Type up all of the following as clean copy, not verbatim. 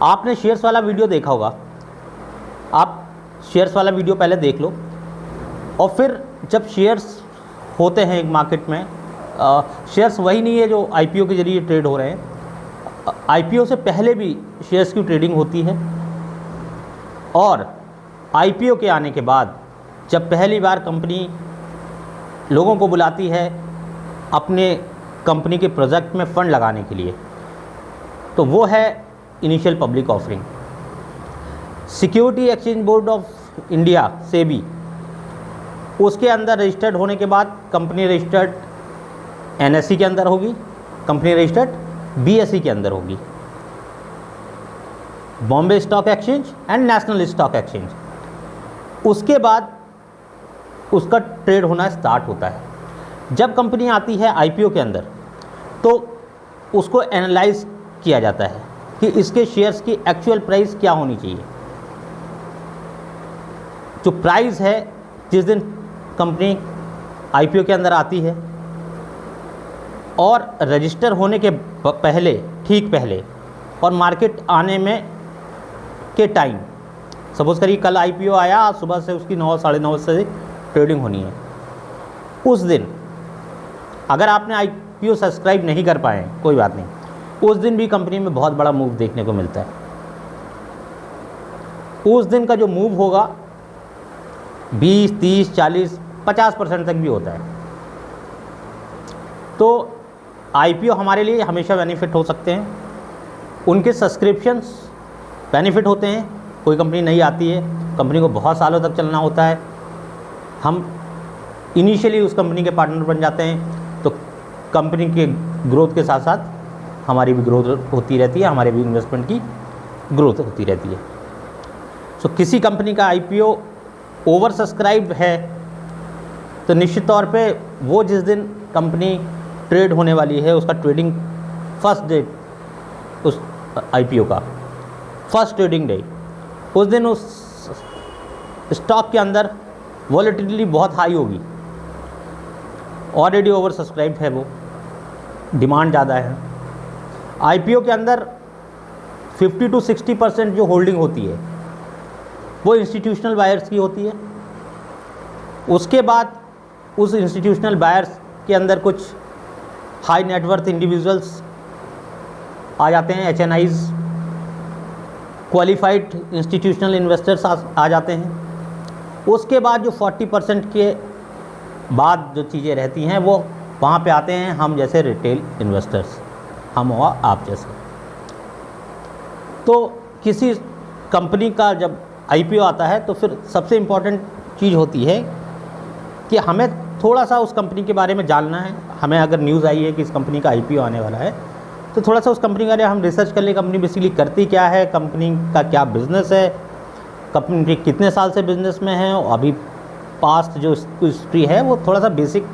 आपने शेयर्स वाला वीडियो देखा होगा, आप शेयर्स वाला वीडियो पहले देख लो, और फिर जब शेयर्स होते हैं एक मार्केट में, शेयर्स वही नहीं है जो आईपीओ के जरिए ट्रेड हो रहे हैं, आईपीओ से पहले भी शेयर्स की ट्रेडिंग होती है, और आईपीओ के आने के बाद जब पहली बार कंपनी लोगों को बुलाती है अपने कंपनी के प्रोजेक्ट में फ़ंड लगाने के लिए, तो वो है initial public offering. Security exchange board of India SEBI, उसके अंदर रजिस्टर्ड होने के बाद कंपनी रजिस्टर्ड एनएसई के अंदर होगी, कंपनी रजिस्टर्ड बीएसई के अंदर होगी, Bombay stock exchange and national stock exchange. उसके बाद उसका ट्रेड होना स्टार्ट होता है। जब कंपनी आती है आईपीओ के अंदर, तो उसको एनालाइज किया जाता है कि इसके शेयर्स की एक्चुअल प्राइस क्या होनी चाहिए। जो प्राइस है जिस दिन कंपनी आईपीओ के अंदर आती है और रजिस्टर होने के पहले, ठीक पहले, और मार्केट आने में के टाइम, सपोज़ करिए कल आईपीओ आया, सुबह से उसकी 9 साढ़े 9 से ट्रेडिंग होनी है, उस दिन अगर आपने आईपीओ सब्सक्राइब नहीं कर पाए कोई बात नहीं, उस दिन भी कंपनी में बहुत बड़ा मूव देखने को मिलता है। उस दिन का जो मूव होगा 20, 30, 40, 50% तक भी होता है। तो आईपीओ हमारे लिए हमेशा बेनिफिट हो सकते हैं। उनके सब्सक्रिप्शंस बेनिफिट होते हैं। कोई कंपनी नई आती है, कंपनी को बहुत सालों तक चलना होता है, हम इनिशियली उस कंपनी के पार्टनर बन जाते हैं, तो कंपनी के ग्रोथ के साथ साथ हमारी भी ग्रोथ होती रहती है, हमारे भी इन्वेस्टमेंट की ग्रोथ होती रहती है। सो किसी कंपनी का आईपीओ ओवर सब्सक्राइब है तो निश्चित तौर पे वो जिस दिन कंपनी ट्रेड होने वाली है, उसका ट्रेडिंग फर्स्ट डे, उस आईपीओ का फर्स्ट ट्रेडिंग डे, उस दिन उस स्टॉक के अंदर वॉलेटिलिटी बहुत हाई होगी। ऑलरेडी ओवर सब्सक्राइब है, वो डिमांड ज़्यादा है। आईपीओ के अंदर 50 to 60% जो होल्डिंग होती है वो इंस्टीट्यूशनल बायर्स की होती है। उसके बाद उस इंस्टीट्यूशनल बायर्स के अंदर कुछ हाई नेटवर्थ इंडिविजुअल्स आ जाते हैं, एचएनआईज, क्वालिफाइड इंस्टीट्यूशनल इन्वेस्टर्स आ जाते हैं। उसके बाद जो 40% के बाद जो चीज़ें रहती हैं वो वहाँ पे आते हैं हम जैसे रिटेल इन्वेस्टर्स, हम हुआ आप जैसे। तो किसी कंपनी का जब आईपीओ आता है तो फिर सबसे इम्पॉर्टेंट चीज़ होती है कि हमें थोड़ा सा उस कंपनी के बारे में जानना है। हमें अगर न्यूज़ आई है कि इस कंपनी का आईपीओ आने वाला है, तो थोड़ा सा उस कंपनी के बारे में हम रिसर्च कर लें, कंपनी बेसिकली करती क्या है, कंपनी का क्या बिज़नेस है, कंपनी कितने साल से बिज़नेस में है, और अभी पास्ट जो हिस्ट्री है वो थोड़ा सा बेसिक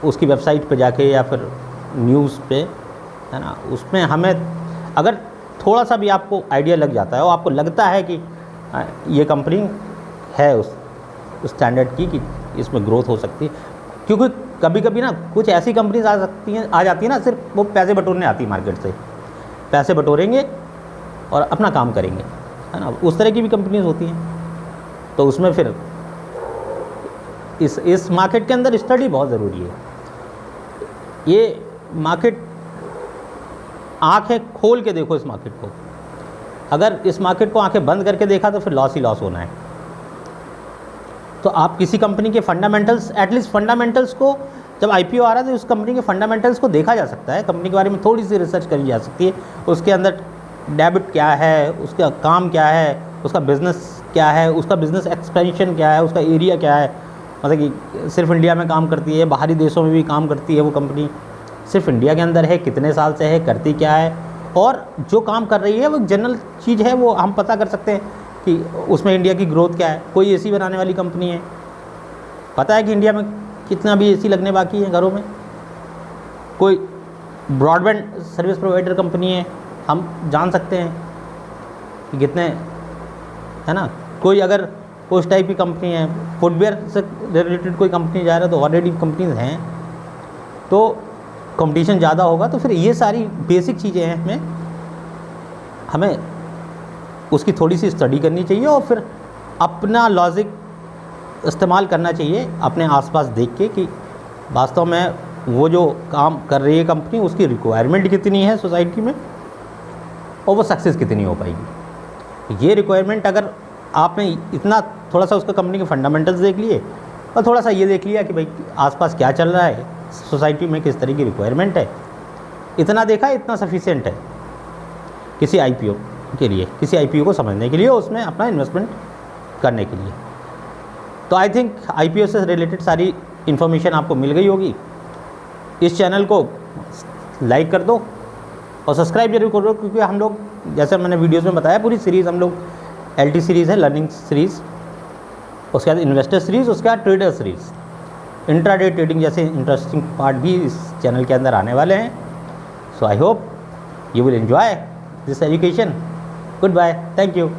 उसकी वेबसाइट पे जाके या फिर न्यूज़ पे, है ना, उसमें हमें अगर थोड़ा सा भी आपको आइडिया लग जाता है और आपको लगता है कि ये कंपनी है उस स्टैंडर्ड की कि इसमें ग्रोथ हो सकती है। क्योंकि कभी कभी ना कुछ ऐसी कंपनीज आ जाती है ना, सिर्फ वो पैसे बटोरने आती है मार्केट से, पैसे बटोरेंगे और अपना काम करेंगे, है ना, उस तरह की भी कंपनीज होती हैं। तो उसमें फिर इस मार्केट के अंदर स्टडी बहुत ज़रूरी है। ये मार्केट, आंखें खोल के देखो इस मार्केट को। अगर इस मार्केट को आंखें बंद करके देखा तो फिर लॉस ही लॉस होना है। तो आप किसी कंपनी के फंडामेंटल्स, एटलीस्ट फंडामेंटल्स को, जब आईपीओ आ रहा है तो उस कंपनी के फंडामेंटल्स को देखा जा सकता है, कंपनी के बारे में थोड़ी सी रिसर्च करी जा सकती है। उसके अंदर डेबिट क्या है, उसका काम क्या है, उसका बिज़नेस क्या है, उसका बिज़नेस एक्सपेंशन क्या है, उसका एरिया क्या है, मतलब कि सिर्फ इंडिया में काम करती है, बाहरी देशों में भी काम करती है वो कंपनी, सिर्फ इंडिया के अंदर है, कितने साल से है, करती क्या है, और जो काम कर रही है वो जनरल चीज़ है, वो हम पता कर सकते हैं कि उसमें इंडिया की ग्रोथ क्या है। कोई एसी बनाने वाली कंपनी है, पता है कि इंडिया में कितना भी एसी लगने बाकी है घरों में। कोई ब्रॉडबैंड सर्विस प्रोवाइडर कंपनी है, हम जान सकते हैं कि कितने, है ना। कोई अगर उस टाइप की कंपनी है, फुटवेयर से रिलेटेड कोई कंपनी जा रहा है, तो ऑलरेडी कंपनीज हैं, तो कंपटीशन ज़्यादा होगा। तो फिर ये सारी बेसिक चीज़ें हैं, हमें उसकी थोड़ी सी स्टडी करनी चाहिए और फिर अपना लॉजिक इस्तेमाल करना चाहिए अपने आसपास देख के कि वास्तव में वो जो काम कर रही है कंपनी उसकी रिक्वायरमेंट कितनी है सोसाइटी में और वो सक्सेस कितनी हो पाएगी। ये रिक्वायरमेंट अगर आपने इतना थोड़ा सा उसका कंपनी के फंडामेंटल्स देख लिए और थोड़ा सा ये देख लिया कि भाई आसपास क्या चल रहा है, सोसाइटी में किस तरह की रिक्वायरमेंट है, इतना देखा, इतना सफिशिएंट है किसी IPO के लिए, किसी IPO को समझने के लिए, उसमें अपना इन्वेस्टमेंट करने के लिए। तो आई थिंक IPO से रिलेटेड सारी इन्फॉर्मेशन आपको मिल गई होगी। इस चैनल को लाइक कर दो और सब्सक्राइब जरूर कर दो, क्योंकि हम लोग जैसे मैंने वीडियोस में बताया पूरी सीरीज़ हम लोग LT सीरीज़ है, लर्निंग सीरीज़, उसके बाद इन्वेस्टर सीरीज़, उसके बाद ट्रेडर सीरीज़, इंट्राडे ट्रेडिंग जैसे इंटरेस्टिंग पार्ट भी इस चैनल के अंदर आने वाले हैं। So I hope you will enjoy this education. Good bye, thank you.